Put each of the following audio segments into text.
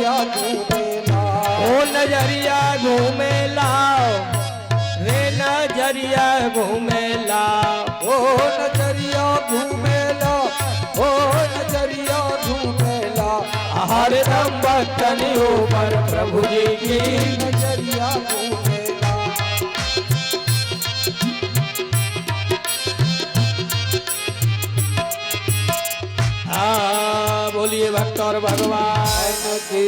नजरिया घूमेला, ओ नजरिया घूमेला रे नजरिया घूमेला, ओ नजरिया घूमेला, ओ नजरिया घूमेला, हरदम भक्तन ऊपर प्रभु जी की नजरिया घूमेला। बोलिए भक्त और भगवान की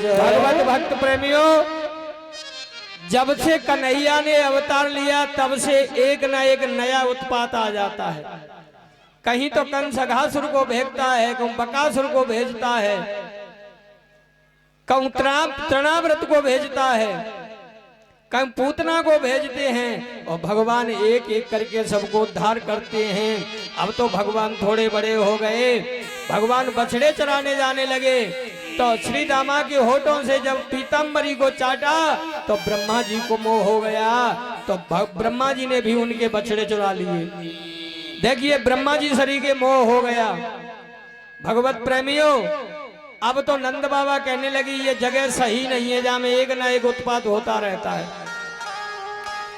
जय। भगवत भक्त प्रेमियों, जब से कन्हैया ने अवतार लिया तब से एक न एक नया उत्पात आ जाता है। कहीं तो कंस अघासुर को भेजता है, कहूं बकासुर को भेजता है, कहूं तृणाव्रत को भेजता है, कहूं पूतना को भेजते हैं और भगवान एक एक करके सबको उद्धार करते हैं। अब तो भगवान थोड़े बड़े हो गए, भगवान बछड़े चराने जाने लगे तो श्री दामा के होठों से जब पीताम्बरी को चाटा तो ब्रह्मा जी को मोह हो गया, तो ब्रह्मा जी ने भी उनके बछड़े चुरा लिए। देखिए ब्रह्मा जी शरीर के मोह हो गया। भगवत प्रेमियों, अब तो नंद बाबा कहने लगी ये जगह सही नहीं है जहां में एक ना एक उत्पात होता रहता है।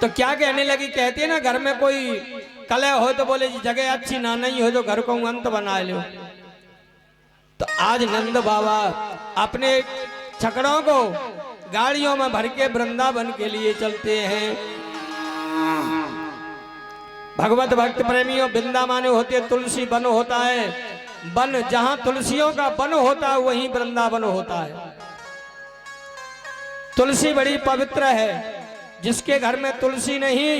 तो क्या कहने लगी, कहती है ना घर में कोई कलह हो तो बोले जी जगह अच्छी ना नहीं हो तो घर को अंत बना लो। तो आज नंद बाबा अपने छकड़ों को गाड़ियों में भर के वृंदावन के लिए चलते हैं। भगवत भक्त प्रेमियों, वृंदावन होते तुलसी वन होता है, वन जहां तुलसियों का वन होता है वहीं वृंदावन होता है। तुलसी बड़ी पवित्र है, जिसके घर में तुलसी नहीं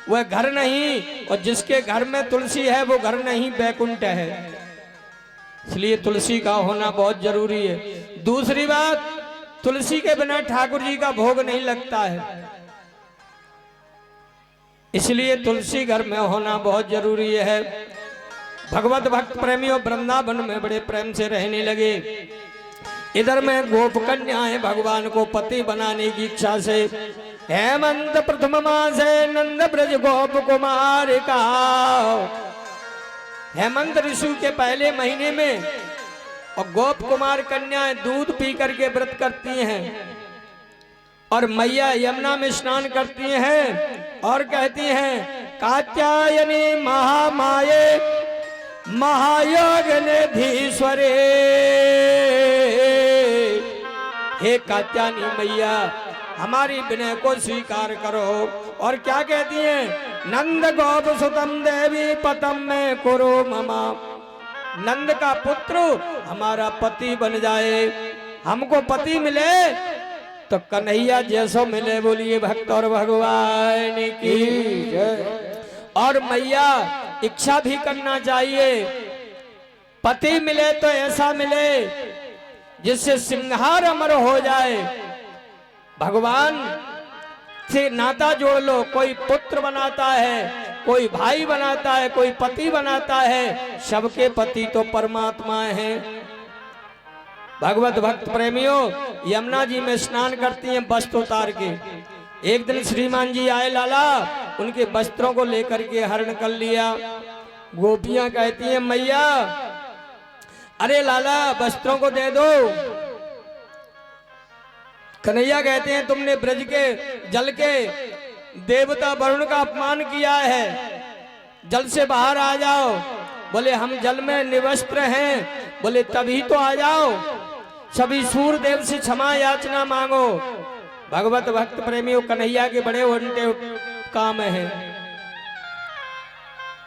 वह घर नहीं, और जिसके घर में तुलसी है वो घर नहीं, बैकुंठ है। इसलिए तुलसी का होना बहुत जरूरी है। दूसरी बात, तुलसी के बिना ठाकुर जी का भोग नहीं लगता है, इसलिए तुलसी घर में होना बहुत जरूरी है। भगवत भक्त प्रेमियों वृंदावन में बड़े प्रेम से रहने लगे। इधर में गोप कन्याएं भगवान को पति बनाने की इच्छा से हेमंत प्रथम मास नंद ब्रज गोप कुमार का, हेमंत ऋषि के पहले महीने में और गोप कुमार कन्याएं दूध पी करके व्रत करती हैं और मैया यमुना में स्नान करती हैं और कहती हैं कात्यायनी महामाये महायोगनिधीश्वरे, हे कात्यायनी मैया हमारी विनय को स्वीकार करो। और क्या कहती हैं, नंद गोप सुतम देवी पतम में कुरु ममा, नंद का पुत्र हमारा पति बन जाए, हमको पति मिले तो कन्हैया जैसो मिले। बोलिए भक्त और भगवान की जय। और मैया इच्छा भी करना चाहिए, पति मिले तो ऐसा मिले जिससे सिंहार अमर हो जाए। भगवान से नाता जोड़ लो, कोई पुत्र बनाता है, कोई भाई बनाता है, कोई पति बनाता है, सबके पति तो परमात्मा हैं। भगवत भक्त प्रेमियों, यमुना जी में स्नान करती हैं वस्त्र उतार के। एक दिन श्रीमान जी आए लाला, उनके वस्त्रों को लेकर के हरण कर लिया। गोपियां कहती हैं मैया अरे लाला वस्त्रों को दे दो। कन्हैया कहते हैं तुमने ब्रज के जल के देवता वरुण का अपमान किया है, जल से बाहर आ जाओ। बोले हम जल में निवस्त्र हैं। बोले तभी तो आ जाओ, सभी सूर्य देव से क्षमा याचना मांगो। भगवत भक्त प्रेमियों, कन्हैया के बड़े उल्टे काम है।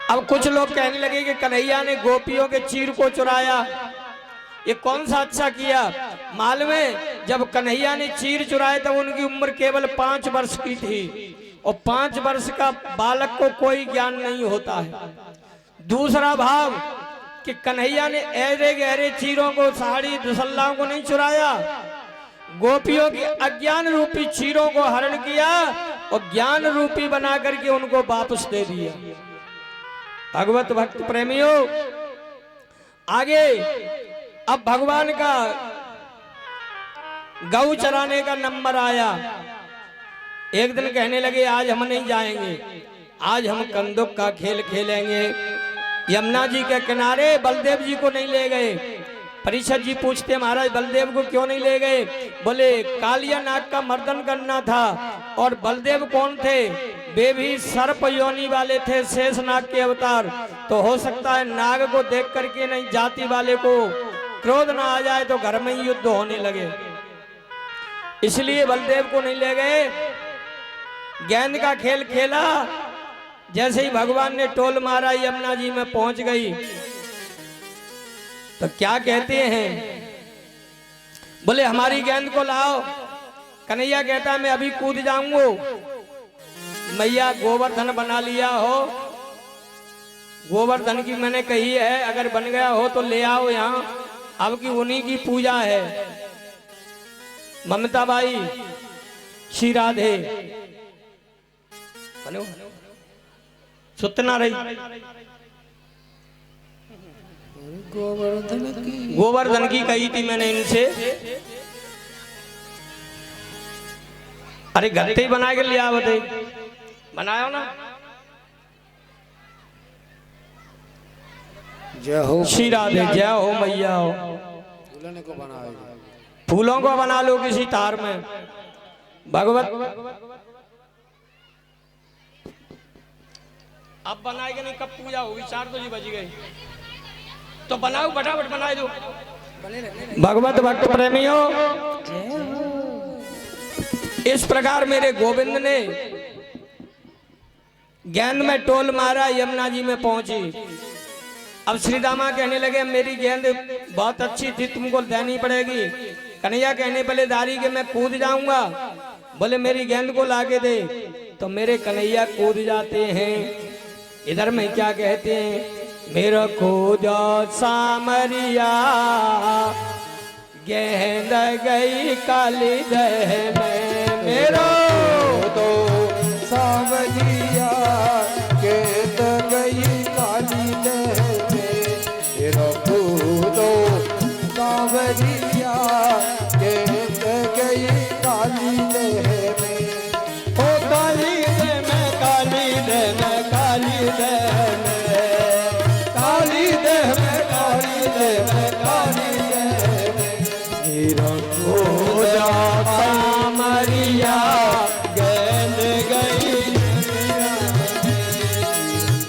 अब कुछ लोग कहने लगे कि कन्हैया ने गोपियों के चीर को चुराया, ये कौन सा अच्छा किया। मालूम है जब कन्हैया ने चीर चुराए तब उनकी उम्र केवल 5 वर्ष की थी, और 5 वर्ष का बालक को कोई ज्ञान नहीं होता है। दूसरा भाव कि कन्हैया ने ऐरे गहरे चीरों को, साड़ी दुसल्लाओं को नहीं चुराया, गोपियों की अज्ञान रूपी चीरों को हरण किया और ज्ञान रूपी बना करके उनको वापस दे दिया। भगवत भक्त प्रेमियों, आगे अब भगवान का गौ चराने का नंबर आया। एक दिन कहने लगे आज हम नहीं जाएंगे, आज हम कंदुक का खेल खेलेंगे। यमुना जी के किनारे बलदेव जी को नहीं ले गए, परीक्षित जी पूछते महाराज बलदेव को क्यों नहीं ले गए? बोले कालिया नाग का मर्दन करना था। और बलदेव कौन थे? वे भी सर्प योनि वाले थे, शेष नाग के अवतार। तो हो सकता है नाग को देख करके नहीं जाति वाले को क्रोध ना आ जाए तो घर में ही युद्ध होने लगे, इसलिए बलदेव को नहीं ले गए। गेंद का खेल खेला, जैसे ही भगवान ने टोल मारा यमुना जी में पहुंच गई। तो क्या कहते हैं? बोले हमारी गेंद को लाओ। कन्हैया कहता है मैं अभी कूद जाऊंगा। मैया गोवर्धन बना लिया हो, गोवर्धन की मैंने कही है, अगर बन गया हो तो ले आओ यहाँ, अब की उन्हीं की पूजा है। ममता बाई, श्री राधे बनो सुतना रही। गोवर्धन की कही थी मैंने इनसे। अरे गत्ते ही बना के ले आओ, बनाया ना। जय हो श्री राधे, जय हो मैया हो। दुल्हन को बनाएगा, फूलों को बना लो किसी तार में। भगवत अब बनाएंगे नहीं, कब पूजा होगी? 4 तो जी बज गए, तो बनाओ फटाफट बना दो। भगवत भक्त प्रेमियों, इस प्रकार मेरे गोविंद ने गेंद में टोल मारा, यमुना जी में पहुंची। अब श्री दामा कहने लगे मेरी गेंद बहुत अच्छी थी, तुमको देनी पड़ेगी। कन्हैया कहने बल्लेदारी के मैं कूद जाऊंगा। बोले मेरी गेंद को लाके दे। तो मेरे कन्हैया कूद जाते हैं। इधर में क्या कहते हैं? मेरा कूदो सामरिया, गेंद गई काली दह में। मेरा तो सावरिया गेंद गई काली दह में। मेरा कूदो सावरिया गेंद गई काली दह में। ओ काली दह में, काली दह में, काली दह में, काली दह में, काली दह में, काली दह में। मेरा कूदो सामरिया, गेंद गई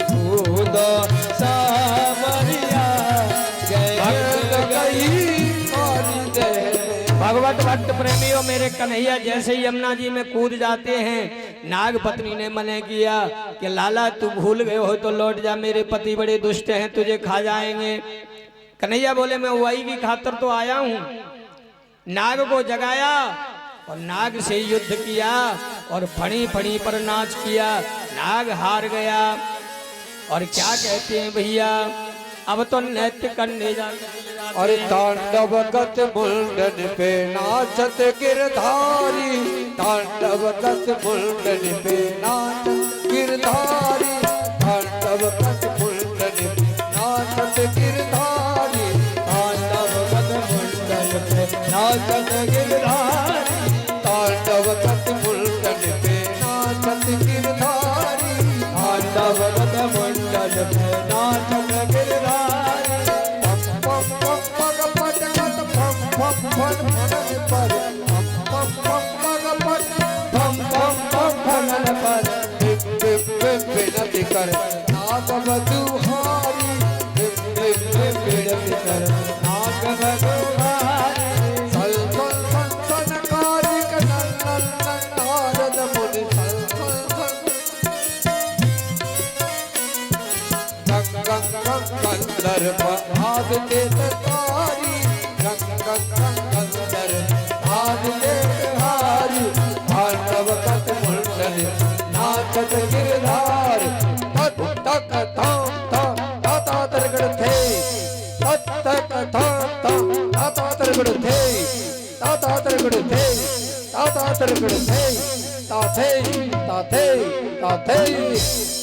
कूदो सामरिया, गेंद गई काली दह में। भगवत भक्त प्रेमियों, मेरे कन्हैया जैसे ही यमुना जी में कूद जाते हैं, नाग पत्नी ने मना किया कि लाला तू भूल गए हो तो लौट जा, मेरे पति बड़े दुष्ट हैं, तुझे खा जाएंगे। कन्हैया बोले मैं वही की खातर तो आया हूँ। नाग को जगाया और नाग से युद्ध किया और फणी फणी पर नाच किया। नाग हार गया। और क्या कहते हैं भैया, अब तो नृत्य करने जा। अरे तांडव गत मुंडन पे नाचत गिरधारी, तांडव गत मुंडन पे नाचत गिरधारी, तांडव गत मुंडन पे नाचत गिरधारी, तांडव गत मुंडन पे नाचत गिरधारी, तांडव गत मुंडन पे नाचत गिरधारी, तांडव गत मुंडन पे नाचत गिरधारी। विनती कर नाग बधुहारी, विनती कर नाग बधुहारी। सल सल सल सनकारिक नंदन नारद मुनि, सल सल सल गंग गंग कंदर्प आदित्य तारी, गंग गंग कंदर्प आदित्य हारी, तांडव गत मुंडन नाचत गिरधार। तक तक थाम थाम ताता तरगड़ थे, तक तक थाम थाम ताता तरगड़ थे, ताता तरगड़ थे, ताता तरगड़ थे, ताथे ताथे ताथे।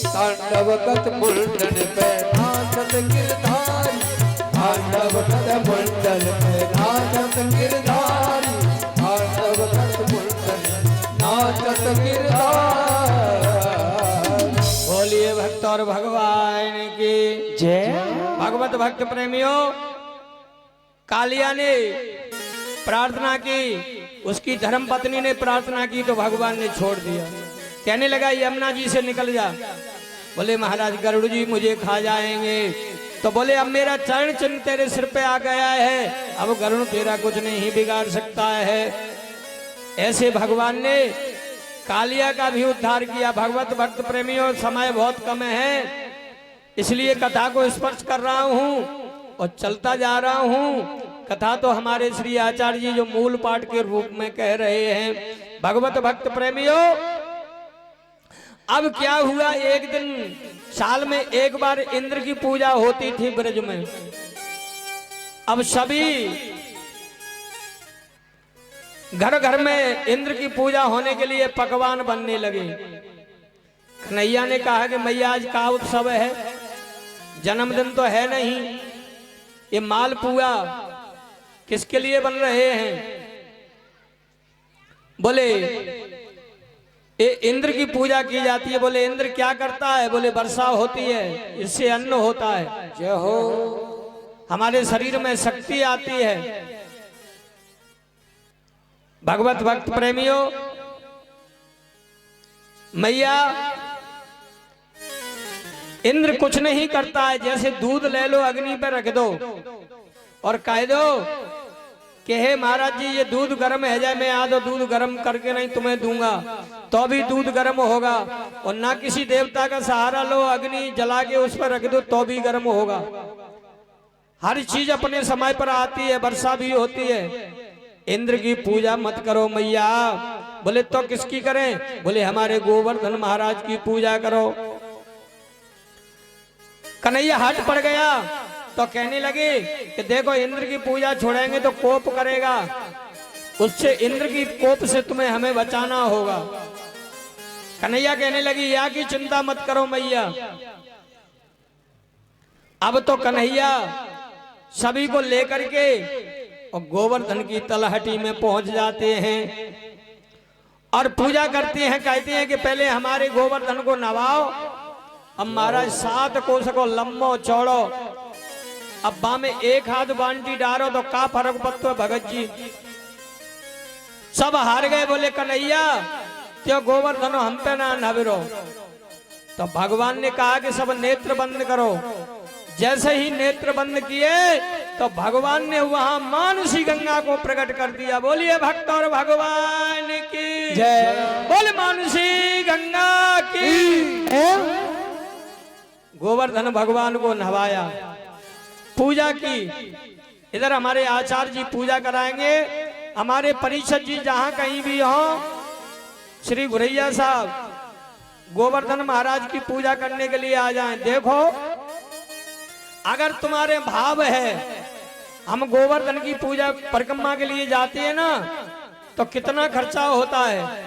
तांडव गत मुंडन पे नाचत गिरधार, तांडव गत मुंडन पे नाचत गिरधार, तांडव गत मुंडन नाचत गिरधार। बोलिए भक्त और भगवान की जय। भगवत भक्त प्रेमियों, कालिया ने प्रार्थना की, उसकी धर्म पत्नी ने प्रार्थना की तो भगवान ने छोड़ दिया। कहने लगा यमुना जी से निकल जा। बोले महाराज गरुड़ जी मुझे खा जाएंगे। तो बोले अब मेरा चरण चिन्ह तेरे सिर पे आ गया है, अब गरुड़ तेरा कुछ नहीं बिगाड़ सकता है। ऐसे भगवान ने कालिया का भी उद्धार किया। भगवत भक्त प्रेमियों, समय बहुत कम है, इसलिए कथा को स्पर्श कर रहा हूं और चलता जा रहा हूं। कथा तो हमारे श्री आचार्य जी जो मूल पाठ के रूप में कह रहे हैं। भगवत भक्त प्रेमियों, अब क्या हुआ, एक दिन साल में एक बार इंद्र की पूजा होती थी ब्रज में। अब सभी घर घर में इंद्र की पूजा होने के लिए पकवान बनने लगे। कन्हैया ने कहा कि मैया आज का उत्सव है, जन्मदिन तो है नहीं, ये मालपुआ किसके लिए बन रहे हैं? बोले ये इंद्र की पूजा की जाती है। बोले इंद्र क्या करता है? बोले वर्षा होती है, इससे अन्न होता है, जय हो, हमारे शरीर में शक्ति आती है। भगवत भक्त प्रेमियों, मैया इंद्र कुछ नहीं करता है, जैसे दूध ले लो अग्नि पर रख दो और कह दो कि हे महाराज जी ये दूध गर्म है जाए, मैं आधो दूध गर्म करके नहीं तुम्हें दूंगा तो भी दूध गर्म होगा। और ना किसी देवता का सहारा लो, अग्नि जला के उस पर रख दो तो भी गर्म होगा। हर चीज अपने समय पर आती है, वर्षा भी होती है। इंद्र की पूजा मत करो मैया। बोले तो किसकी करें? बोले हमारे गोवर्धन महाराज की पूजा करो। कन्हैया हट पड़ गया तो कहने लगे कि देखो इंद्र की पूजा छोड़ेंगे तो कोप करेगा, उससे इंद्र की कोप से तुम्हें हमें बचाना होगा। कन्हैया कहने लगी या की चिंता मत करो मैया। अब तो कन्हैया सभी को लेकर के और गोवर्धन की तलहटी में पहुंच जाते हैं और पूजा करते हैं। कहते हैं कि पहले हमारे गोवर्धन को नवाओ। अब महाराज 7 कोस को लंबो चौड़ो, अब बा में एक हाथ बांटी डारो तो का फर्क पड़ता है भगत जी? सब हार गए। बोले कन्हैया क्यों गोवर्धन हम पे ना नवरो। तो भगवान ने कहा कि सब नेत्र बंद करो। जैसे ही नेत्र बंद किए तो भगवान ने वहां मानसी गंगा को प्रकट कर दिया। बोलिए भक्त और भगवान की जय। बोले मानसी गंगा की। गोवर्धन भगवान को नहवाया, पूजा की। इधर हमारे आचार्य जी पूजा कराएंगे। हमारे परिषद जी जहां कहीं भी हो, श्री गुरैया साहब गोवर्धन महाराज की पूजा करने के लिए आ जाएं। देखो अगर तुम्हारे भाव है, हम गोवर्धन की पूजा परिक्रमा के लिए जाते हैं ना, तो कितना खर्चा होता है?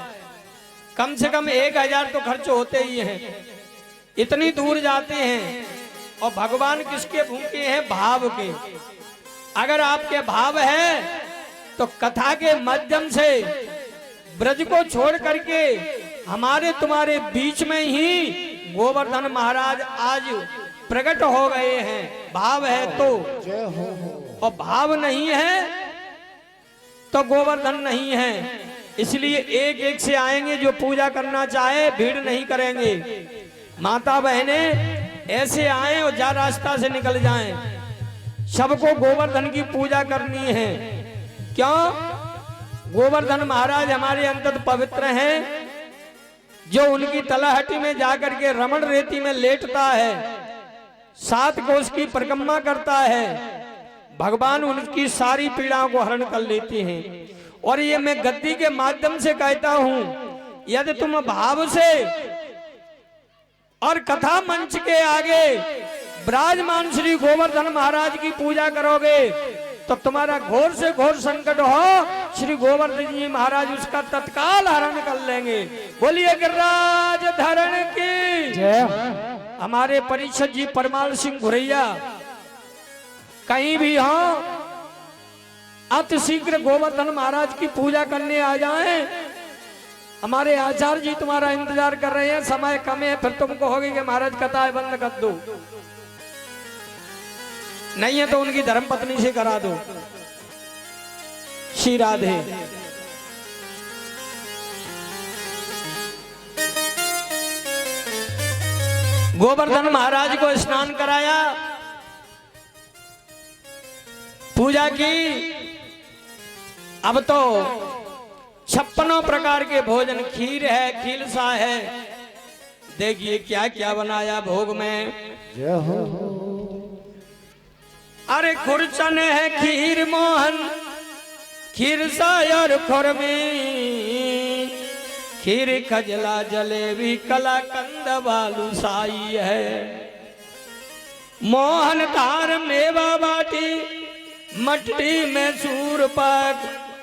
कम से कम 1000 तो खर्च होते ही हैं। इतनी दूर जाते हैं और भगवान किसके भूखे हैं? भाव के। अगर आपके भाव है तो कथा के माध्यम से ब्रज को छोड़ करके हमारे तुम्हारे बीच में ही गोवर्धन महाराज आज प्रकट हो गए हैं। भाव है तो, और भाव नहीं है तो गोवर्धन नहीं है। इसलिए एक एक से आएंगे, जो पूजा करना चाहे भीड़ नहीं करेंगे। माता बहने ऐसे आए और जा रास्ता से निकल जाएं। सबको गोवर्धन की पूजा करनी है। क्यों? गोवर्धन महाराज हमारे अंतत पवित्र हैं। जो उनकी तलहटी में जाकर के रमण रेती में लेटता है, 7 कोस की परिक्रमा करता है, भगवान उनकी सारी पीड़ाओं को हरण कर लेते हैं। और ये मैं गद्दी के माध्यम से कहता हूं, यदि तुम भाव से और कथा मंच के आगे विराजमान श्री गोवर्धन महाराज की पूजा करोगे तो तुम्हारा घोर से घोर संकट हो, श्री गोवर्धन जी महाराज उसका तत्काल हरण कर लेंगे। बोलिए गिरिराज धरण की जय। हमारे परिषद जी परमाल सिंह घुरैया कहीं भी हो, अति शीघ्र गोवर्धन महाराज की पूजा करने आ जाएं। हमारे आचार्य जी तुम्हारा इंतजार कर रहे हैं। समय कम है, फिर तुम कहोगे कि महाराज कथा बंद कर दो। नहीं है तो उनकी धर्मपत्नी से करा दो। श्री राधे। गोवर्धन महाराज को स्नान कराया, पूजा की। अब तो 56 प्रकार के भोजन, खीर है, खीलसा है। देखिए क्या क्या बनाया भोग में। जय हो। अरे खुरचन है, खीर मोहन, खीरसा और खुरमी, खीर खजला जलेबी कलाकंद बालूशाही है। मोहन थार मेवा बाटी, मटकी में सूर पाक,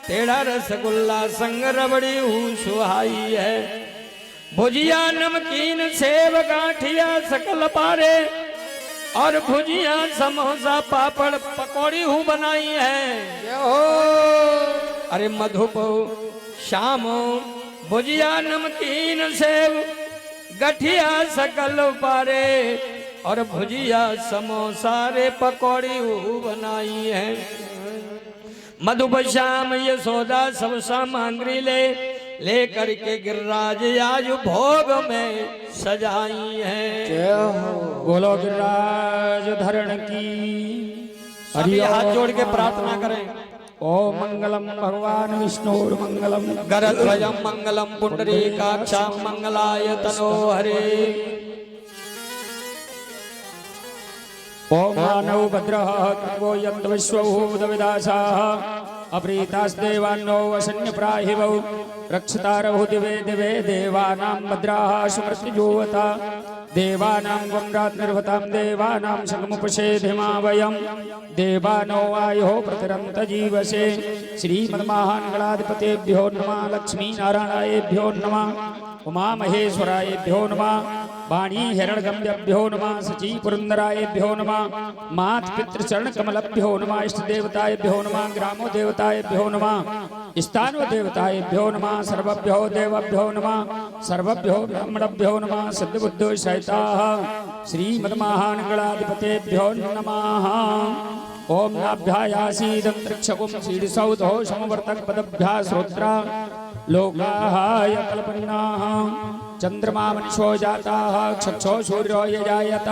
पेड़ा रसगुल्ला संग रबड़ी सुहाई है। भुजिया नमकीन सेव गांठिया सकल पारे, और भुजिया समोसा पापड़ पकौड़ी बनाई है। जय हो। अरे मधुप शाम, भुजिया नमकीन सेव गठिया सकल पारे, और भुजिया समोसा रे पकौड़ी बनाई है। मधुप श्याम यशोदा सब सामग्री ले करके गिरिराज आज भोग में सजाई है। जय हो। बोलो गिरिराज धरण की। सभी हाथ जोड़ के प्रार्थना करें। ओम मंगलम भगवान विष्णुर मंगलम, गरध्वजं मंगलम पुंडरीकाक्षं मंगलाय तनो हरे। ओम मानव भद्रः तत्वो यत् विश्वभूतविदासाः, अप्रीतास्देवान्नो वसन्यप्राहिवौ, रक्षतारभु दिवे दिवे देवानां भद्राः सुमृत्युजोवता, देवानां गुम्रात् देवानां संगमुपसेधिमा वयं, देवानो वायोः प्रतिरन्त जीवसे। श्रीमन्महामंगलाधिपतेभ्यो नमः, लक्ष्मीनारायणेभ्यो नमः, उमामहेश्वरायेभ्यो नमः, वाणी हिरण्यगम्यभ्यो नमः, सची पुरंदरायेभ्यो नमः, मात पितृचरण कमलभ्यो नमः, इष्ट देवतायेभ्यो नमः, ग्रामो देवतायेभ्यो नमः, स्थानो देवतायेभ्यो नमः, सर्वभ्यो देवभ्यो नमः, सर्वभ्यो ब्राह्मणभ्यो नमः, सिद्धबुद्धो सहिताः श्रीमन्महामंगलाधिपतेभ्यो नमः। ओम नाभ्यायासीदंतरिक्षकुं शीर्षौधो समवर्तक पदभ्या श्रोत्रा लोकाय कल्पन्नाः, चंद्रमा मनुष्यो जाताः, चक्षो सूर्यो यजायत,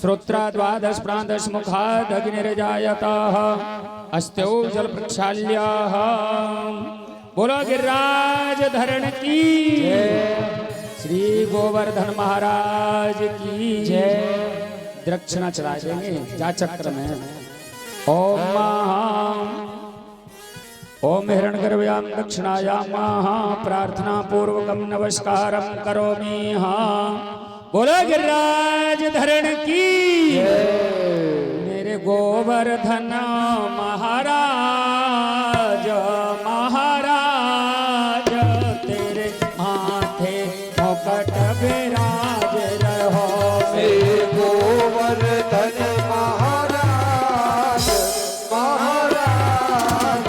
श्रोत्रा द्वादश प्रादश मुखाद् अग्निर्जायताः, अस्त्यो जल प्रक्षाल्याः। बोलो गिरिराज धरण की श्री गोवर्धन महाराज की जय। दक्षिणा चढ़ा देंगे जा चक्र में। ओम ओम हिरण्यगर्भयां दक्षिणायां प्रार्थना पूर्वकं नमस्कारं करोमि। बोलो गिरिराज धरण की मेरे गोवर्धन महाराज, महाराज तेरे माथे मुकुट विराज रहो। मेरे गोवर्धन महाराज, महाराज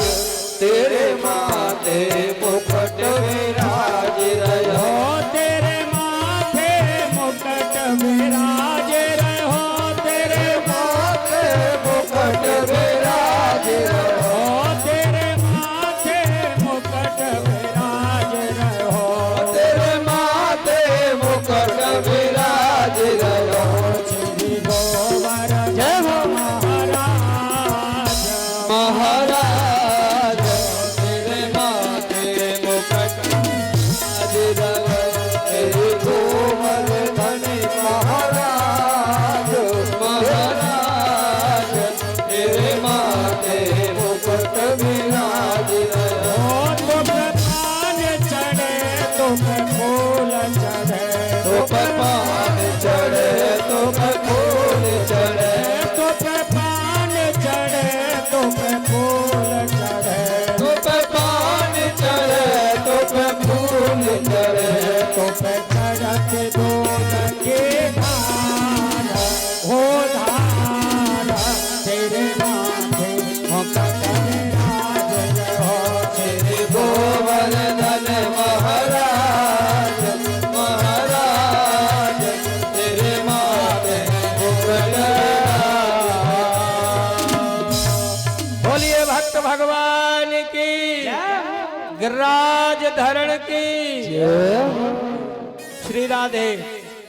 तेरे माथे मुकुट विराज रहो। तेरे माथे मुकुट विराज रहो, तेरे माथे मुकुट विराज रहो। तेरे माथे मुकुट विराज रहो। तेरे माथे मुकुट विराज रहो। श्री गोवर्धन महाराज, महाराज तेरे माथे गिरिराज धरण की श्री राधे।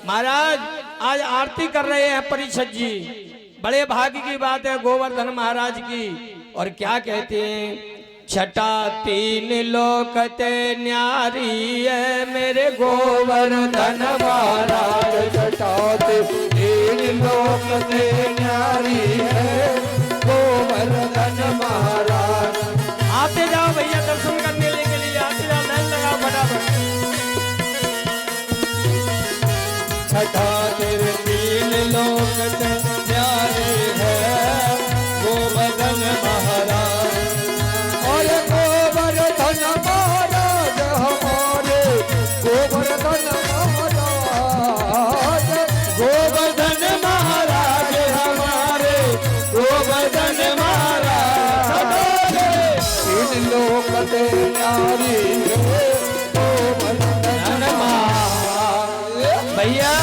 महाराज आज आरती कर रहे हैं परिषद जी, बड़े भाग्य की बात है गोवर्धन महाराज की। और क्या कहते हैं, छठा तीन लोक ते न्यारी है मेरे गोवर्धन महाराज। जटाते तीन लोक ते न्यारी है गोवर्धन महाराज। आते जाओ भैया दर्शन करने के लिए, आते जाओ, लाइन लगाओ फटाफट। छठा तेरे तीन लोक ते न्यारी है गोवर्धन महाराज। और गोवर्धन महाराज हमारे गोवर्धन महाराज। गोवर्धन महाराज हमारे गोवर्धन महाराज। तीन लोक ते न्यारी है गोवर्धन महाराज। भैया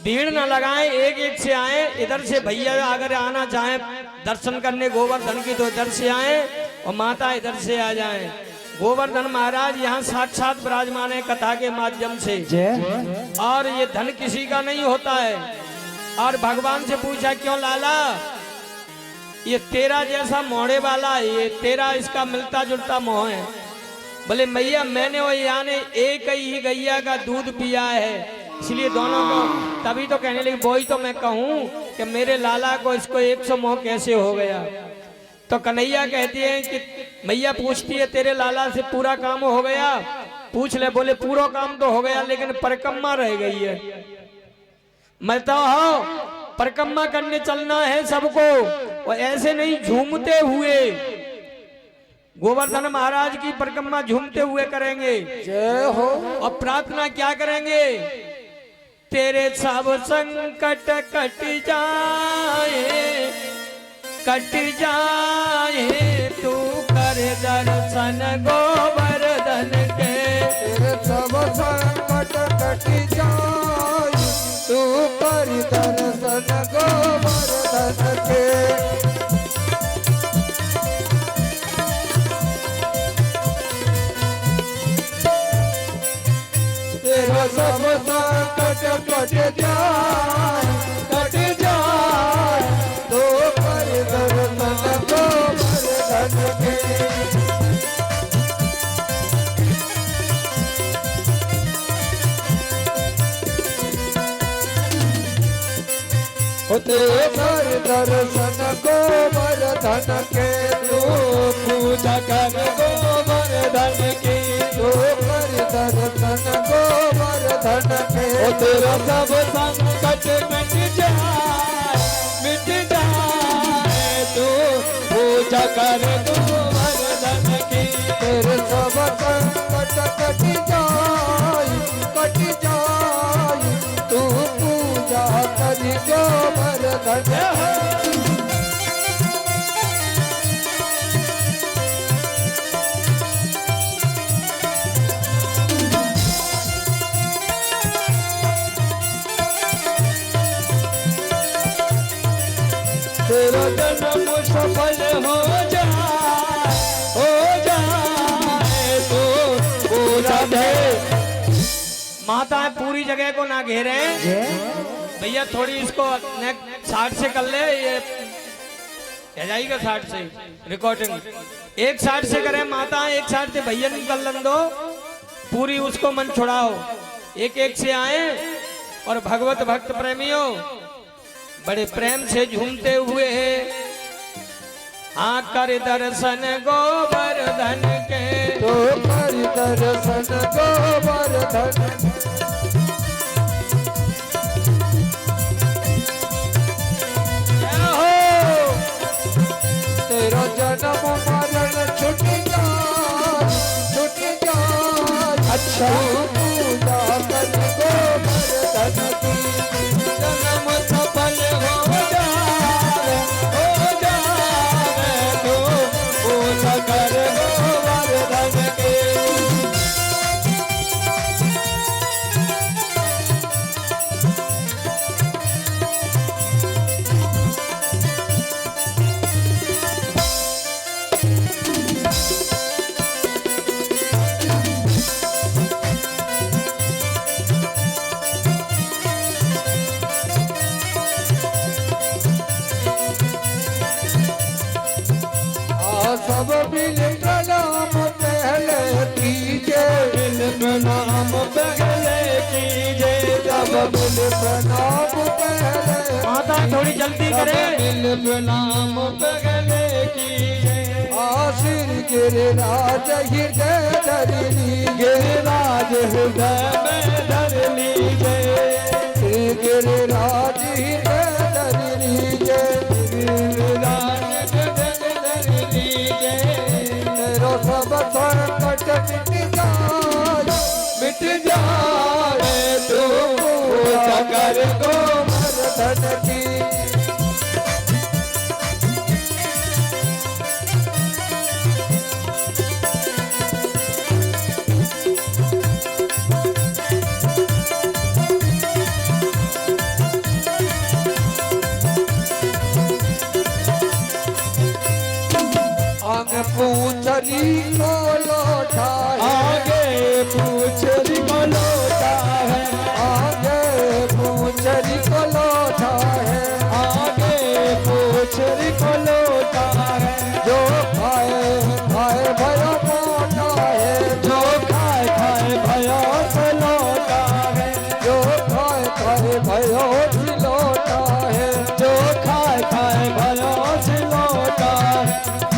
भीड़ न लगाएं, एक एक से आए। इधर से भैया अगर आना चाहें दर्शन करने गोवर्धन की तो इधर से आए, और माता इधर से आ जाएं। गोवर्धन महाराज यहाँ साक्षात विराजमान है कथा के माध्यम से। और ये धन किसी का नहीं होता है। और भगवान से पूछा, क्यों लाला, ये तेरा जैसा मोड़े वाला है, ये तेरा इसका मिलता जुलता मोह है। बोले मैया मैंने वो यानी एक ही गैया का दूध पिया है, इसलिए दोनों को। तभी तो कहने लगी, वही तो मैं कहूँ कि मेरे लाला को इसको 100 मोह कैसे हो गया। तो कन्हैया कहती है कि मैया पूछती है, तेरे लाला से पूरा काम हो गया? पूछ ले। बोले पूरा काम तो हो गया, लेकिन परिक्रमा रह गई है। मैं तो हाँ परिक्रमा करने चलना है सबको, और ऐसे नहीं झूमते हुए गोवर्धन महाराज की परिक्रमा झूमते हुए करेंगे। जय हो। और प्रार्थना क्या करेंगे, तेरे सब संकट कट जाए, कट जाए, तू कर दर्शन गोवर्धन के। तेरे सब संकट कट जाए, तू कर दर्शन गोवर्धन के। तेरा सब संकट कट जाए, कट जाए, तो कर दर्शन गोवर्धन के। तेरे कर दर्शन गोवर्धन के। तू पूजा कर गोवर्धन की, तू कर दर्शन गोवर्धन के। तेरा सब संकट मिट जाए, मिट जाए, तू पूजा कर गोवर्धन की। तेरे सब संकट कट जाए, कट जाए, तू पूजा कर गोवर्धन। तेरा जन्म सफल हो जाए, हो जाए, तो पूजा दे। माताएं पूरी जगह को ना घेरे भैया, थोड़ी इसको साइड से कर ले, ये रह जाएगा साइड से रिकॉर्डिंग। एक साइड से करें माताएं, एक साइड से भैया निकल दो, पूरी उसको मन छुड़ाओ। एक एक से आए और भगवत भक्त प्रेमियों बड़े प्रेम से झूमते हुए हैं। हाँ कर दर्शन गोवर्धन के, तो कर दर्शन गोवर्धन। तेरा जन्म मरण छुट जाए, छुट जाए, अच्छा पूजा कर गोवर्धन की। जन्म सफल हो जाए, हो जाए, तो पूजा कर गोवर्धन की। प्रणाम पहले कीजे, जब मिल प्रणाम पहले, माता थोड़ी जल्दी करे, मिल प्रणाम पहले कीजे, आशीर गिरिराज हृदय धर लीजे, गिरिराज हृदय में धर लीजे, गिरिराज हृदय धर लीजे, गिरिराज हृदय धर लीजे, तेरो सब संकट मिट जाए, मिट जाए तू पूजा कर दो धन की। आगे पूछरी को लौटा है, आगे पूछरी को लौटा है, आगे पूछरी को लौटा है, आगे पूछरी को लौटा है, जो खाए खाए भयो मोटा है, जो खाए खाए भयो से लौटा है, जो खाए खाए भयो लौटा है, जो खाए खाए भयो से लौटा है,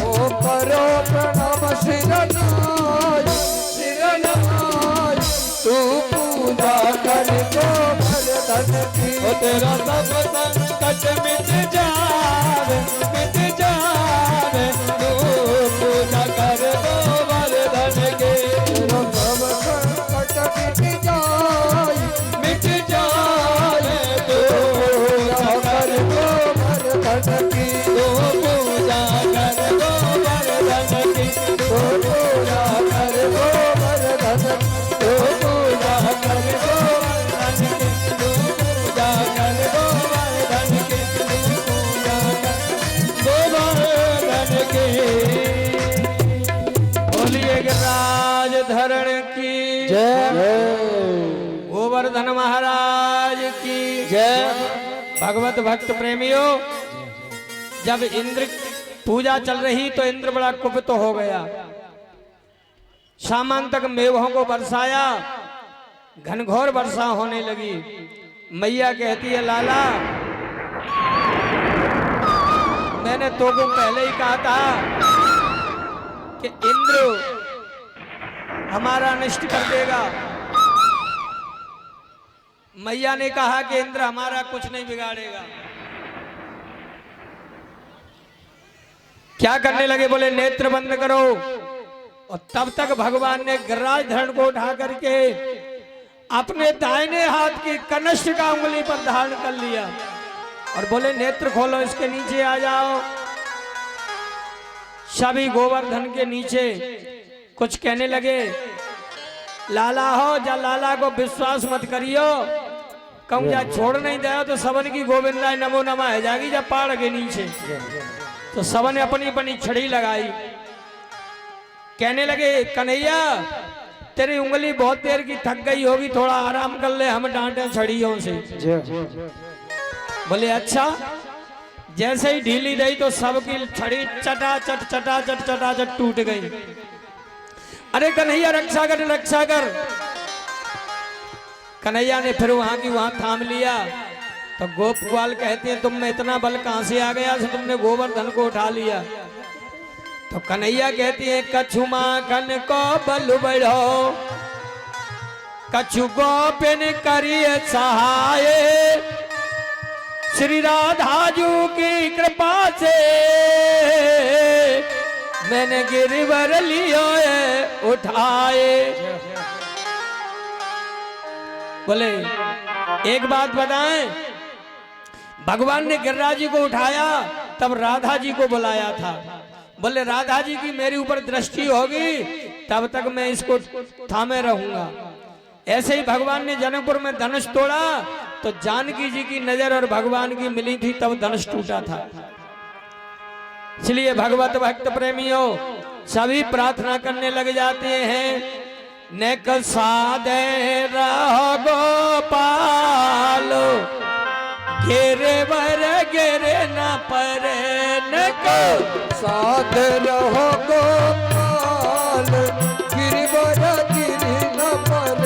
ओ करो प्रणाम सिरनाय, सिरनाय तू पूजा कर दो भर धन की। ओ तेरा सब संकट मिट जावे, मिट जावे तू पूजा कर दो वरदान के, तेरो सब संकट मिट जाए, मिट जाए तू पूजा कर दो भर धन की। तू पूजा कर दो वरदान की, तो पूजा कर दो भर धन, तू पूजा कर दो वरदान की, तू पूजा कर दो वरदान की, तू पूजा कर दो वरदान की। बोलिए गिरिराज धरण की गोवर्धन महाराज की जय। भगवत भक्त प्रेमियों, जब इंद्र पूजा चल रही तो इंद्र बड़ा कुपित हो गया, शाम तक मेघों को बरसाया, घनघोर वर्षा होने लगी। मैया कहती है लाला, मैंने तो को पहले ही कहा था कि इंद्र हमारा अनिष्ट कर देगा। मैया ने कहा कि इंद्र हमारा कुछ नहीं बिगाड़ेगा। क्या करने लगे? बोले नेत्र बंद करो। और तब तक भगवान ने गिरिराज धरण को उठा करके अपने दाहिने हाथ की कनिष्ठ का उंगली पर धारण कर लिया और बोले नेत्र खोलो, इसके नीचे आ जाओ। सभी गोवर्धन के नीचे कुछ कहने लगे, लाला हो जा, लाला को विश्वास मत करियो, कहूँ जा छोड़ नहीं दे तो सबन की गोविंदा नमो नमः है जागी जब पहाड़ के नीचे। तो सबन ने अपनी अपनी छड़ी लगाई, कहने लगे कन्हैया तेरी उंगली बहुत देर की थक गई होगी, थोड़ा आराम कर ले, हम डांटे छड़ियों से। बोले अच्छा। जैसे ही ढीली दी तो सबकी छड़ी चटाचट टूट गई। अरे कन्हैया रक्षा कर, रक्षा कर। कन्हैया ने फिर वहां की वहां थाम लिया। तो गोपवाल कहते हैं तुम में इतना बल कहां से आ गया, तुमने गोवर्धन को उठा लिया। तो कन्हैया कहती है कछु माखन को बल बढ़ो, कछु गोपिन करिए सहाय, श्री राधा जू की कृपा से मैंने गिरिवर लियो उठाए। बोले एक बात बताएं, भगवान ने गिरिराज जी को उठाया तब राधा जी को बुलाया था। बोले राधा जी की मेरे ऊपर दृष्टि होगी तब तक मैं इसको थामे रहूंगा। ऐसे ही भगवान ने जनकपुर में धनुष तोड़ा तो जानकी जी की नजर और भगवान की मिली थी, तब धनुष टूटा था। इसलिए भगवत भक्त प्रेमियों सभी प्रार्थना करने लग जाते हैं, नेक साधे रहो गोपाल, घेरे वर घेरे न परे, नेक साध रहो गोपाल, गिरिवर गिरि न पर,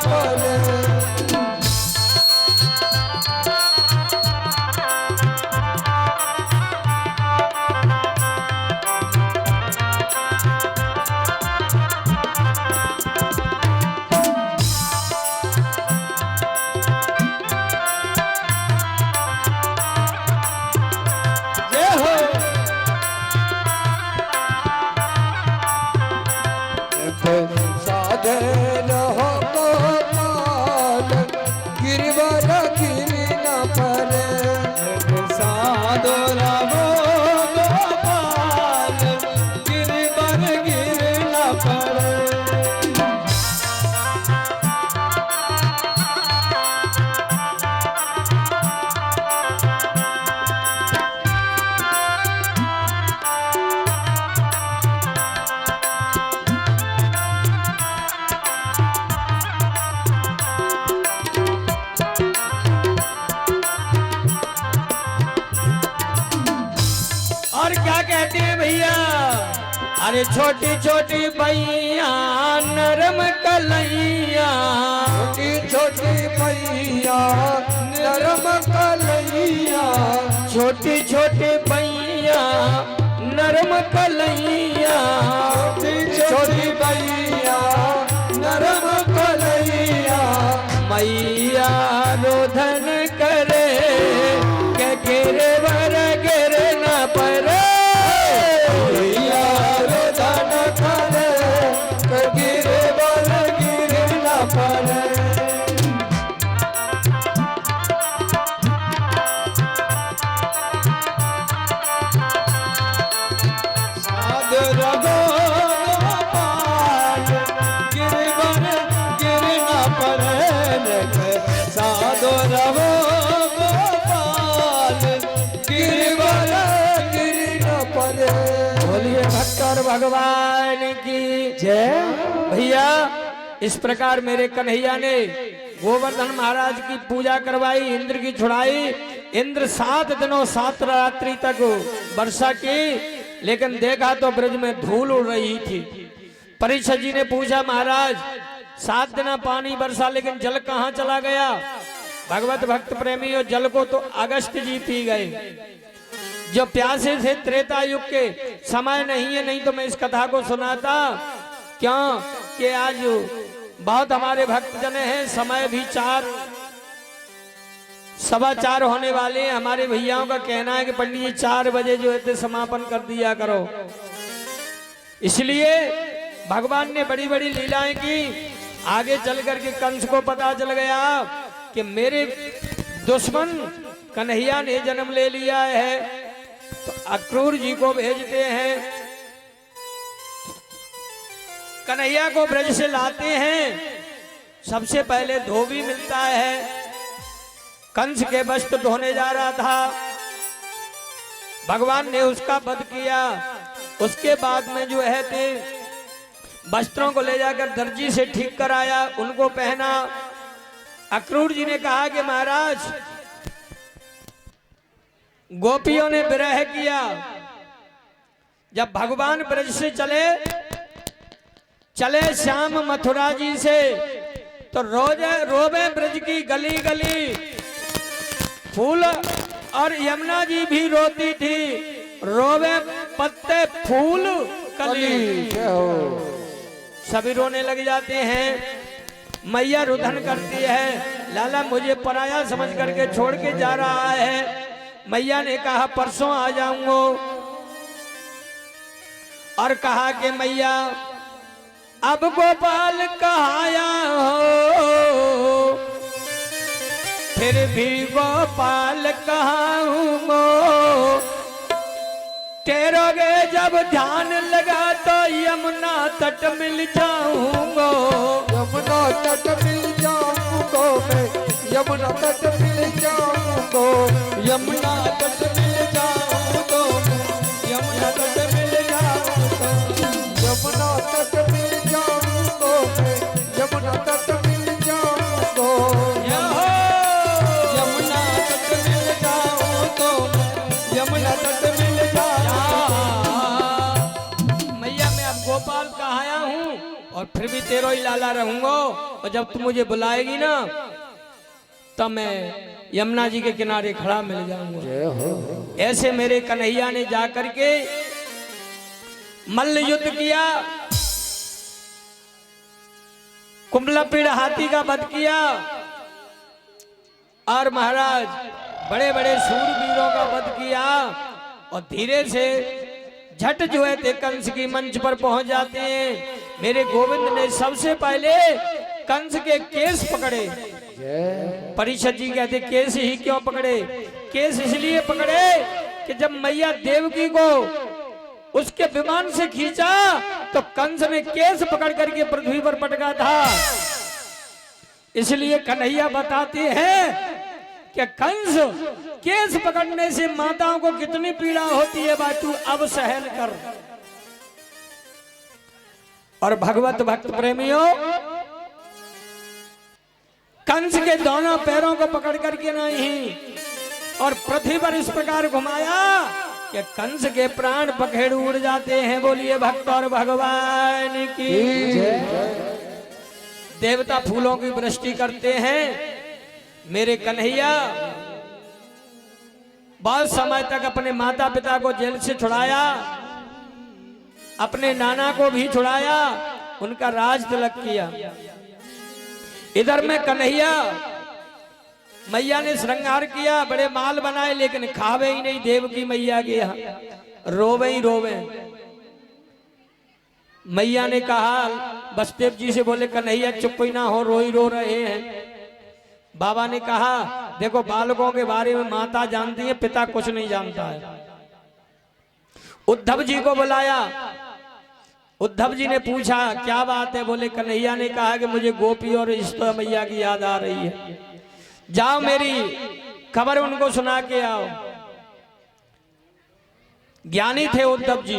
करे। साधन हो गोपाल गिरवर गिर न परे। साधन हो गोपाल गिरवर गिर न परे। और क्या कहते हैं भैया, अरे छोटी छोटी भैया नरम कलैया, छोटी छोटी भैया नरम कलैया। छोटी छोटी भैया नरम कलैया। छोटी भैया नरम कलैया। मैया रोधन करे के गिरे वर गिर न परे। मैया रोदन करे के गिरे वर गिर न परे। साधन हो गोपाल गिरवर गिर न परे। साधन हो गोपाल गिरवर गिर न परे। बोलिए भक्तर भगवान की जय। भैया इस प्रकार मेरे कन्हैया ने गोवर्धन महाराज की पूजा करवाई, इंद्र की छुड़ाई। इंद्र 7 दिनों 7 रात्रि तक वर्षा की, लेकिन देखा तो ब्रज में धूल उड़ रही थी। परीक्षित जी ने पूछा, महाराज 7 दिन पानी बरसा लेकिन जल कहाँ चला गया? भगवत भक्त प्रेमी और जल को तो अगस्त जी पी गए, जो प्यासे थे त्रेता युग के। समय नहीं है, नहीं तो मैं इस कथा को सुनाता। क्यों कि आज बहुत हमारे भक्त जन हैं, समय भी 4 सवा 4 होने वाले हैं। हमारे भैयाओं का कहना है कि पंडित जी 4 बजे जो है समापन कर दिया करो। इसलिए भगवान ने बड़ी बड़ी लीलाएं की। आगे चल करके कंस को पता चल गया कि मेरे दुश्मन कन्हैया ने जन्म ले लिया है, तो अक्रूर जी को भेजते हैं, कन्हैया को ब्रज से लाते हैं। सबसे पहले धोबी मिलता है, कंस के वस्त्र धोने जा रहा था, भगवान ने उसका वध किया। उसके बाद में जो है थे वस्त्रों को ले जाकर दर्जी से ठीक कराया, उनको पहना। अक्रूर जी ने कहा कि महाराज गोपियों ने विरह किया, जब भगवान ब्रज से चले श्याम मथुरा जी से, तो रोवे ब्रज की गली गली। फूल और यमुना जी भी रोती थी, रोवे पत्ते फूल कली। सभी रोने लग जाते हैं। मैया रुदन करती है, लाला मुझे पराया समझ करके छोड़ के जा रहा है। मैया ने कहा परसों आ जाऊंगा, और कहा कि मैया अब गोपाल कहाया हो, फिर भी गोपाल कहाँ हूँ। तेरोगे जब ध्यान लगा तो यमुना तट मिल जाऊंगा। यमुना तट मिल जाऊंगा मैं, यमुना तट मिल जाऊंगा। यमुना तट मिल जाऊंगा, यमुना तट मिल जाऊंगा। यमुना तट मिल जाऊंगा मैं, यमुना तट मिल जाऊंगा। यमुना तट मिल जाऊंगा, यमुना तट मिल जाऊंगा। मैया मैं अब गोपाल का आया हूँ, और फिर भी तेरो ही लाला रहूंगा, और जब तू मुझे बुलाएगी ना तब मैं यमुना जी के किनारे खड़ा मिल जाऊंगा। जय हो। ऐसे मेरे कन्हैया ने जाकर के मल्ल युद्ध किया, कुंभलपीड़ हाथी का वध किया, और महाराज बड़े बड़े सूरवीरों का वध किया, और धीरे से झट जो है ते कंस की मंच पर पहुंच जाते हैं। मेरे गोविंद ने सबसे पहले कंस के केस पकड़े। जय। परिषद जी कहते केस ही क्यों पकड़े? केस इसलिए पकड़े कि जब मैया देवकी को उसके विमान से खींचा तो कंस ने केस पकड़ करके पृथ्वी पर पटका था। इसलिए कन्हैया बताते हैं कि कंस केस पकड़ने से माताओं को कितनी पीड़ा होती है, बात तू अब सहन कर। और भगवत भक्त प्रेमियों, कंस के दोनों पैरों को पकड़ करके नहीं और पृथ्वी पर इस प्रकार घुमाया कि कंस के प्राण पखेड़ उड़ जाते हैं। बोलिए भक्त और भगवान की देवता फूलों की वृष्टि करते हैं। मेरे कन्हैया बहुत समय तक अपने माता पिता को जेल से छुड़ाया, अपने नाना को भी छुड़ाया, उनका राज तिलक किया। इधर में कन्हैया मैया ने श्रृंगार किया, बड़े माल बनाए, लेकिन खावे ही नहीं देवकी मैया के यहाँ, रोवे ही रोवे। मैया ने कहा बसदेव जी से, बोले कन्हैया चुप ही ना हो, रो ही रो रहे हैं। बाबा ने कहा देखो बालकों के बारे में माता जानती है, पिता कुछ नहीं जानता है। उद्धव जी को बुलाया, उद्धव जी ने पूछा क्या बात है? बोले कन्हैया ने कहा कि मुझे गोपी और ईश्वर मैया की याद आ रही है, जाओ मेरी खबर उनको सुना के आओ। ज्ञानी थे उद्धव जी,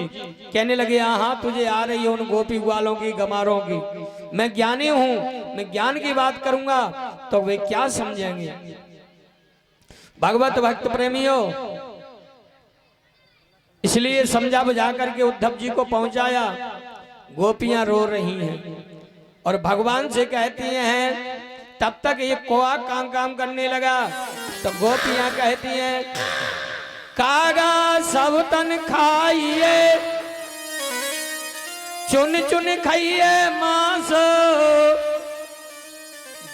कहने लगे हाँ तुझे आ रही है उन गोपी ग्वालों की, गमारों की। मैं ज्ञानी हूं, मैं ज्ञान की बात करूंगा तो वे क्या समझेंगे। भगवत भक्त प्रेमियों, इसलिए समझा बुझा करके उद्धव जी को पहुंचाया। गोपियां रो रही हैं और भगवान से कहती हैं, तब तक ये कोआ काम करने लगा तो गोपियां कहती हैं कागा सब तन खाइए, चुन चुन खाइए मांस,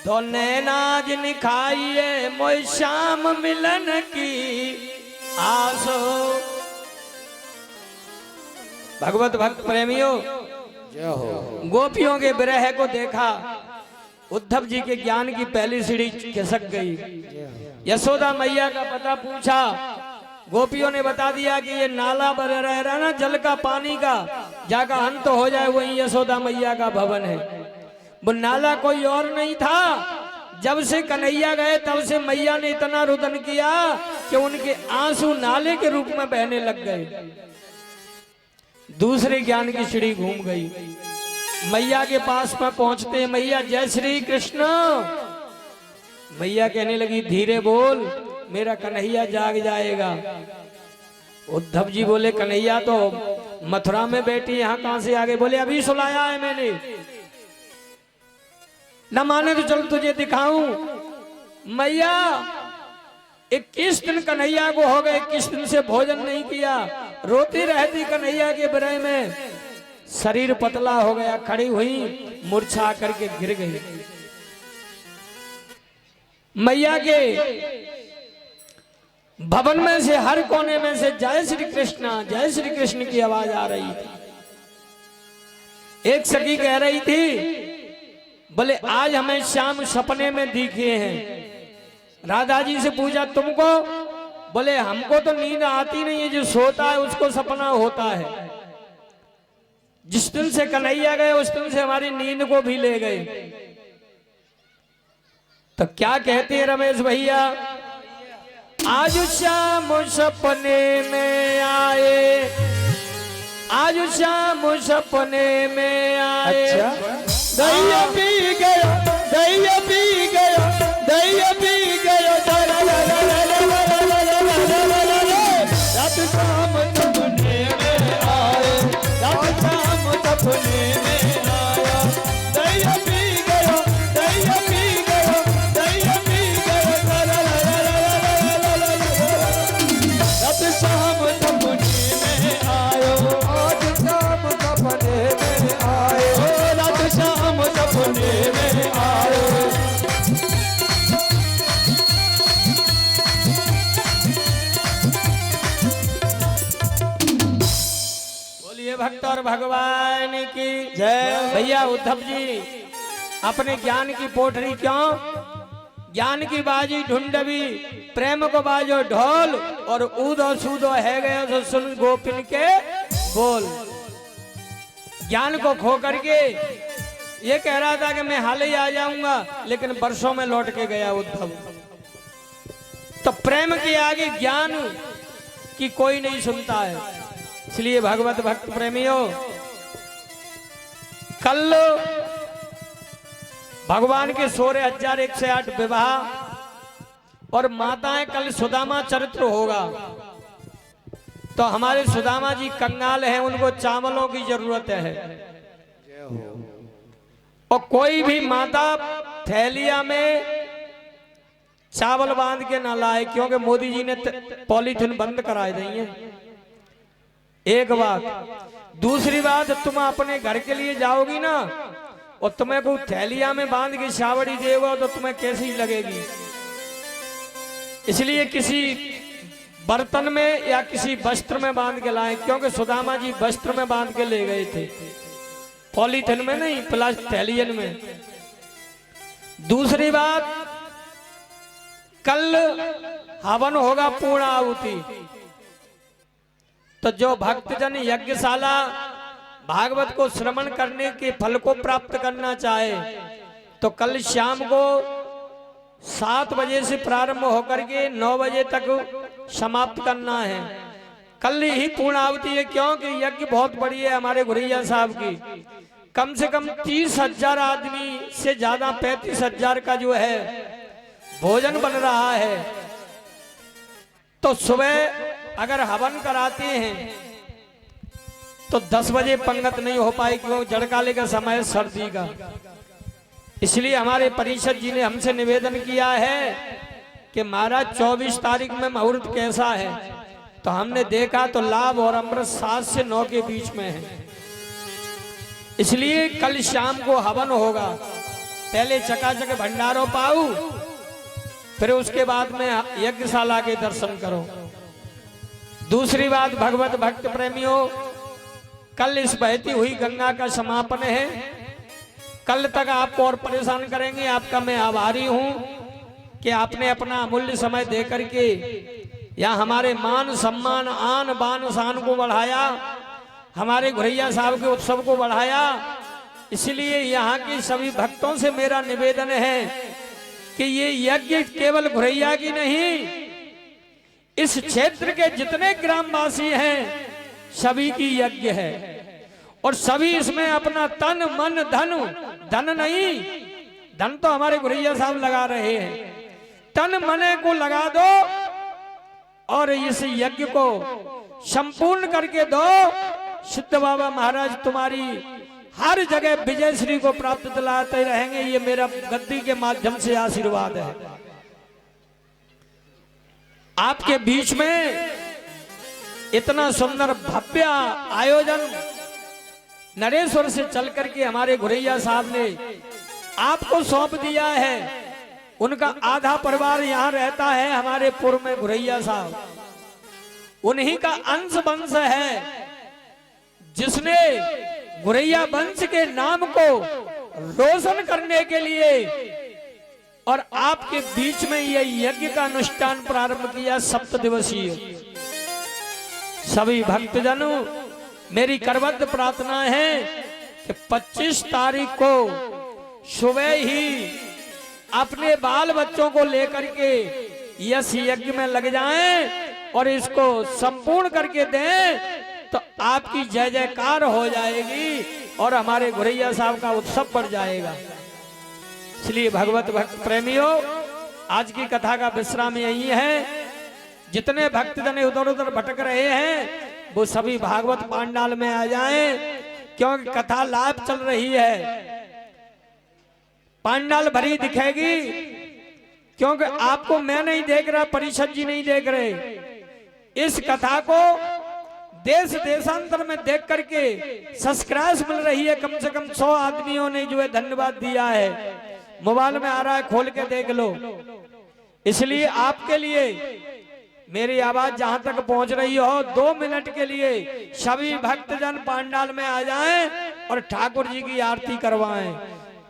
तो नैनाज खाइए मोय शाम मिलन की आसो। भगवत भक्त प्रेमियों, जय हो। गोपियों के विरह को देखा, उद्धव जी के ज्ञान की पहली सीढ़ी खिसक गई। यशोदा मैया का पता पूछा, गोपियों ने बता दिया कि ये नाला भर रहा ना जल का, पानी का, जाकर अंत हो जाए वही यशोदा मैया का भवन है। वो नाला कोई और नहीं था। जब से कन्हैया गए तब से मैया ने इतना रुदन किया कि उनके आंसू नाले के रूप में बहने लग गए। दूसरे ज्ञान की सीढ़ी घूम गई। मैया के पास में पहुंचते, मैया जय श्री कृष्ण। मैया कहने लगी धीरे बोल, मेरा कन्हैया जाग जाएगा। उद्धव जी बोले कन्हैया तो मथुरा में बैठी, यहाँ कहां से आगे? बोले अभी सुलाया है मैंने। न माने तो चल तुझे दिखाऊं। मैया 21 दिन कन्हैया को हो गए, 21 दिन से भोजन नहीं किया, रोती रहती कन्हैया के विरह में। शरीर पतला हो गया, खड़ी हुई, मूर्छा करके गिर गई। मैया के भवन में से हर कोने में से जय श्री कृष्ण की आवाज आ रही थी। एक सखी कह रही थी, बोले आज हमें श्याम सपने में दिखे हैं। राधा जी से पूछा तुमको? बोले हमको तो नींद आती नहीं है, जो सोता है उसको सपना होता है। जिस दिन से कन्हैया गए उस दिन से हमारी नींद को भी ले गए। तो क्या कहते हैं रमेश भैया? आज श्याम सपने में आए, आज श्याम सपने में आए। अच्छा। दैया पी गया, दैया पी गया, दैया पी गया। रात शाम सपने में आए, रात शाम सपने में आया। सिद्धेश्वर भगवान की जय। भैया उद्धव जी अपने ज्ञान की पोटरी क्यों, ज्ञान की बाजी ढूंढवी, प्रेम को बाजो ढोल, और ऊदो सूदो है गए तो सुन गोपिन के बोल। ज्ञान को खो करके ये कह रहा था कि मैं हाल ही आ जाऊंगा, लेकिन वर्षों में लौट के गया उद्धव। तो प्रेम के आगे ज्ञान की कोई नहीं सुनता है। इसलिए भगवत भक्त प्रेमियों, कल भगवान के 16,108 विवाह और माताएं, कल सुदामा चरित्र होगा। तो हमारे सुदामा जी कंगाल हैं, उनको चावलों की जरूरत है। और कोई भी माता थैलिया में चावल बांध के ना लाए, क्योंकि मोदी जी ने पॉलीथीन बंद करा दी है। एक बात। दूसरी बात, तुम अपने घर के लिए जाओगी ना और तुम्हें को थैलिया में बांध के शावड़ी देगा तो तुम्हें कैसी लगेगी। इसलिए किसी बर्तन में या किसी वस्त्र में बांध के लाए, क्योंकि सुदामा जी वस्त्र में बांध के ले गए थे, पॉलीथीन में नहीं, प्लास्टिक थैलियन में। दूसरी बात, कल हवन होगा पूर्ण आहुति। तो जो भक्तजन यज्ञशाला भागवत को श्रवण करने के फल को प्राप्त करना चाहे तो कल शाम को 7 बजे से प्रारंभ होकर के 9 बजे तक समाप्त करना है। कल ही पूर्ण आहुति है, क्योंकि यज्ञ बहुत बड़ी है हमारे गुरैया साहब की। कम से कम 30,000 आदमी से ज्यादा 35,000 का जो है भोजन बन रहा है। तो सुबह अगर हवन कराते हैं तो 10 बजे पंगत नहीं हो पाई, क्योंकि जड़काले का समय सर्दी का। इसलिए हमारे परिषद जी ने हमसे निवेदन किया है कि महाराज 24 तारीख में मुहूर्त कैसा है। तो हमने देखा तो लाभ और अमृत 7 से 9 के बीच में है। इसलिए कल शाम को हवन होगा। पहले चकाचक भंडारों पाऊ, फिर उसके बाद में यज्ञशाला के दर्शन करो। दूसरी बात, भगवत भक्त प्रेमियों, कल इस बहती हुई गंगा का समापन है। कल तक आपको और परेशान करेंगे। आपका मैं आभारी हूं कि आपने अपना अमूल्य समय दे करके यहाँ हमारे मान सम्मान आन बान शान को बढ़ाया, हमारे घुरैया साहब के उत्सव को बढ़ाया। इसलिए यहाँ के सभी भक्तों से मेरा निवेदन है कि ये यज्ञ केवल घुरैया की नहीं, इस क्षेत्र के जितने ग्रामवासी हैं सभी की यज्ञ है। और सभी इसमें अपना तन मन धन नहीं, धन तो हमारे घुरैया साहब लगा रहे हैं, तन मने को लगा दो और इस यज्ञ को संपूर्ण करके दो। सिद्ध बाबा महाराज तुम्हारी हर जगह विजय श्री को प्राप्त दिलाते रहेंगे। ये मेरा गद्दी के माध्यम से आशीर्वाद है। आपके बीच में इतना सुंदर भव्य आयोजन नरेश्वर से चल करके हमारे घुरैया साहब ने आपको सौंप दिया है। उनका आधा परिवार यहाँ रहता है हमारे पुर में घुरैया साहब, उन्हीं का अंश वंश है जिसने घुरैया वंश के नाम को रोशन करने के लिए और आपके बीच में यह यज्ञ का अनुष्ठान प्रारंभ किया 7 दिवसीय। सभी भक्तजनों, मेरी करबद्ध प्रार्थना है कि 25 तारीख को सुबह ही अपने बाल बच्चों को लेकर के यश यज्ञ में लग जाएं और इसको संपूर्ण करके दें, तो आपकी जय जयकार हो जाएगी और हमारे घुरैया साहब का उत्सव बढ़ जाएगा। इसलिए भगवत भक्त प्रेमियों, आज की कथा का विश्राम यही है। जितने भक्तजन उधर उधर भटक रहे हैं वो सभी भागवत पांडाल में आ जाएं, क्योंकि कथा लाइव चल रही है। पांडाल भरी दिखेगी, क्योंकि आपको मैं नहीं देख रहा, परिषद जी नहीं देख रहे। इस कथा को देश देशांतर में देख करके सब्सक्राइब मिल रही है। कम से कम 100 आदमियों ने जो है धन्यवाद दिया है। मोबाइल में आ रहा है, खोल के देख लो। इसलिए आपके लिए मेरी आवाज जहां तक पहुंच रही हो 2 मिनट के लिए सभी भक्तजन पंडाल में आ जाएं और ठाकुर जी की आरती करवाएं।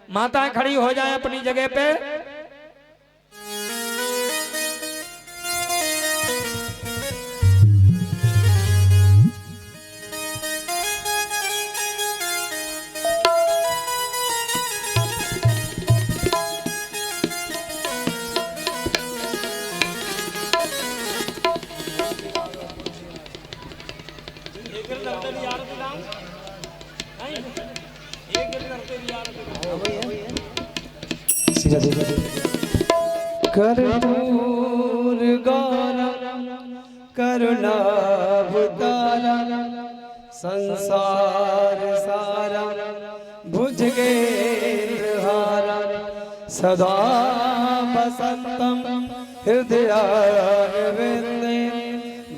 माताएं खड़ी हो जाएं अपनी जगह पे। कर्पूर गौरम करुणावतारम संसार सारम भुजगेन्द्रहारम सदा वसंतम हृदयारविंदे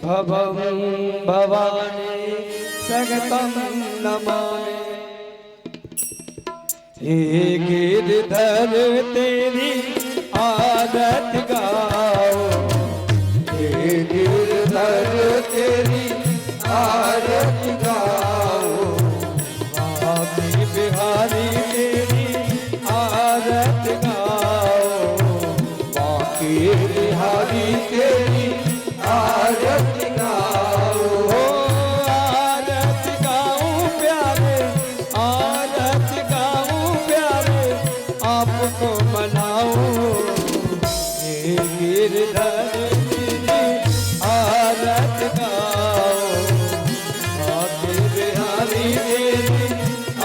भवं भवानी सगतं नमामि। हे गिरधर तेरी आदत गाओ, हे गिरधर तेरी आदत गाओ, बाकी बिहारी तेरी आदत गाओ, बाकी बिहारी तेरी आदत गाओ। आदत गाऊं प्यारे, आदत गाऊं प्यारे, आपको मनाऊं। हे गिरधर तेरी आदत गाओ, बाकी बिहारी तेरी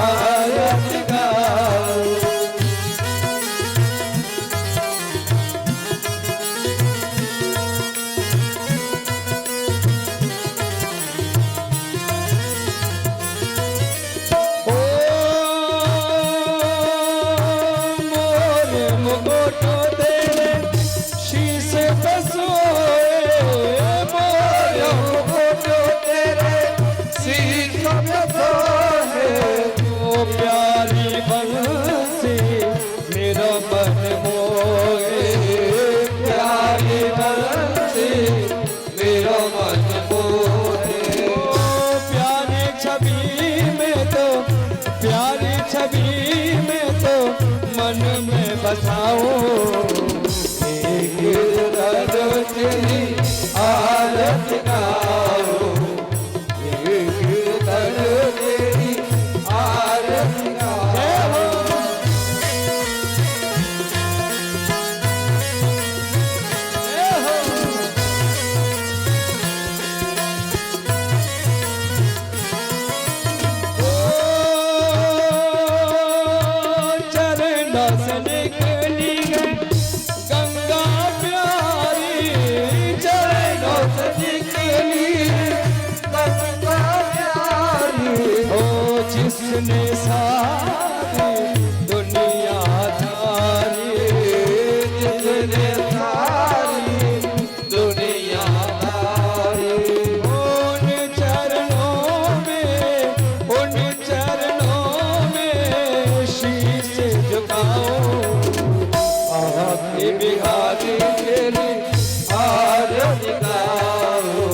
आदत गाओ। प्यारी छवि में तो मन में बसाओ। हे गिरधर तेरी आदत गाओ, हे गिरधर तेरी आदत गाओ। जिसने सारी दुनिया धारी, जिसने सारी दुनिया धारी, उन चरणों में शीश झुकाओ। आपकी बिहारी तेरी आरती गाओ,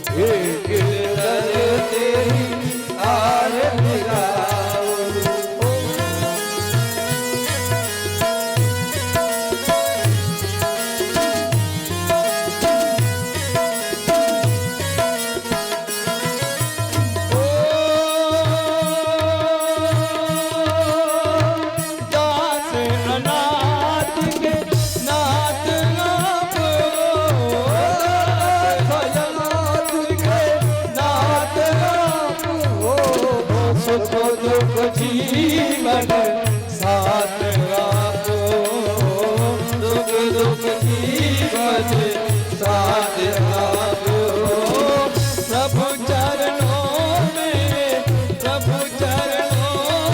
हे गिरधर तेरी आरती गाओ। दास अनाथ के नाथ आप, अनाथ के नाथ आप, सुख दुख जीवन साथ आपो, सुख दुख जीवन साथ आपो। प्रभु चरणों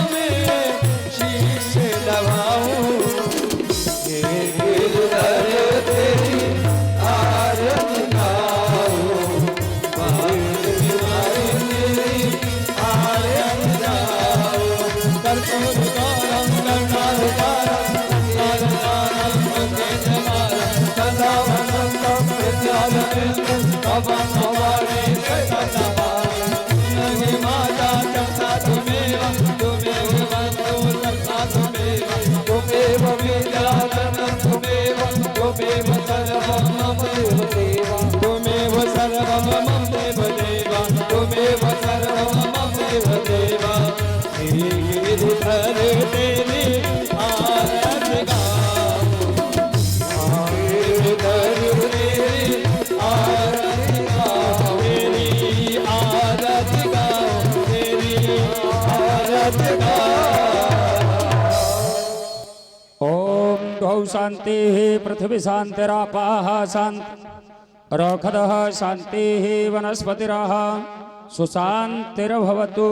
में शीश नवाऊं। हे गिरधर तेरी आरती गाओ, बाकी बिहारी तेरी आरती गाओ। कर्पूर गौरम करुणावतारम संसार सारम भुजगेन्द्रहारम सदा वसंतम हृदयारविंदे पवन वाले नहीं माता चक्ता तुमेव तुमेव बंधु सत्ता तुमेव तुमेव विद्याधन तुमेव तुमेव सर्वं मम देव देवा तुमेव सर्वं मम देव देवा तुमेव सर्वं मम देव देवा गिरिधर तेरी आरती गाऊं गिरिधर तेरी आरती गाऊं तेरी आरती गाऊं तेरी आरती गाऊं। ओम गौ शांति पृथ्वी शांतिरापाः शांति रखदः शांति वनस्पतिरः सुशांतिर्भवतु।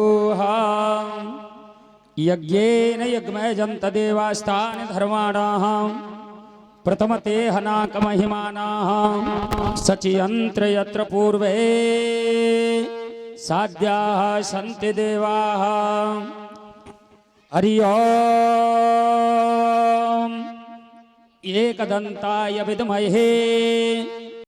यज्ञेन यज्ञमयजन्त देवास्तानि धर्माणाः प्रथमते हनाकमहिमानाः सचियन्त्र यत्र पूर्वे साध्याः सन्ति देवाः। हरि ओम् एकदन्ताय विद्महे